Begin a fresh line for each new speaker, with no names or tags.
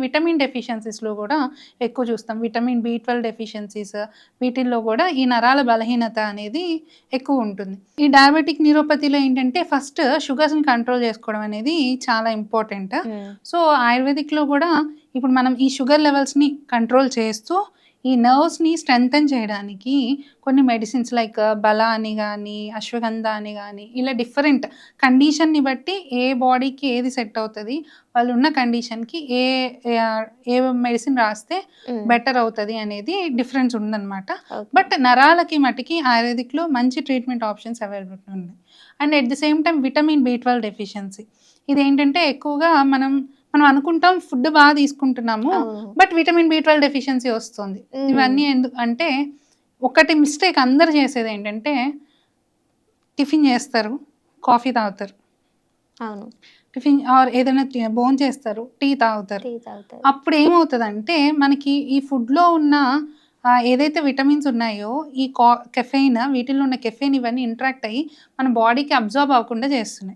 Vitamin డెఫిషియన్సీస్‌లో గూడా ఎక్కువ చూస్తాం. విటమిన్ బి12 డెఫిషియన్సీస్ వీటిల్లో గూడా ఈ నరాల బలహీనత అనేది ఎక్కువుంటుంది. ఈ డయాబెటిక్ న్యూరోపతిలో ఏంటంటే ఫస్ట్ షుగర్స్‌ని కంట్రోల్ చేసుకోవడం అనేది చాలా ఇంపార్టెంట్.
హ్మ్.
సో, ఆయుర్వేదిక్‌లో గూడా ఇప్పుడు మనం ఈ షుగర్ లెవెల్స్‌ని కంట్రోల్ చేస్తూ ఈ నర్వ్స్‌ని స్ట్రెంథెన్ చేయడానికి కొన్ని మెడిసిన్స్ లైక్ బల అని గాని, అశ్వగంధ అని గాని ఇలా డిఫరెంట్ కండిషన్‌ని బట్టి ఏ బాడీకి ఏది సెట్ అవుతది, వాళ్ళున్న కండిషన్‌కి ఏ మెడిసిన్ రాస్తే
హ్మ్.
బెటర్ అవుతది అనేది డిఫరెన్స్ ఉందనమాట.
ఓకే.
బట్ నరాలకి మటికి ఆయుర్వేదిక్‌లో మంచి ట్రీట్మెంట్ ఆప్షన్స్ అవైలబుల్‌గా ఉన్నాయి. And at the same time vitamin B12 deficiency ఇదేంటంటే ఎక్కువగా మనం అనుకుంటాం ఫుడ్ బాగా తీసుకుంటున్నాము.
అవును.
బట్ విటమిన్ బి12 డెఫిషియన్సీ వస్తుంది.
హ్మ్.
ఇవన్నీ ఎందుకంటే ఒకటి మిస్టేక్ అందరూ చేసేదేంటంటే టిఫిన్ చేస్తారు, కాఫీ తాగుతారు.
అవును.
టిఫిన్ ఆర్ ఏదైనా భోంచేస్తారు, టీ తాగుతారు.
టీ తాగుతారు.
అప్పుడేమవుతదంటే మనకి ఈ ఫుడ్‌లో ఉన్న ఏదైతే విటమిన్స్ ఉన్నాయో ఈ కెఫెయిన్ వీటిలో ఉన్న కెఫెయిన్ ఇవన్నీ ఇంటరాక్ట్ అయ్యి మన బాడీకి అబ్జార్బ్ అవ్వకుండా చేస్తున్నాయి.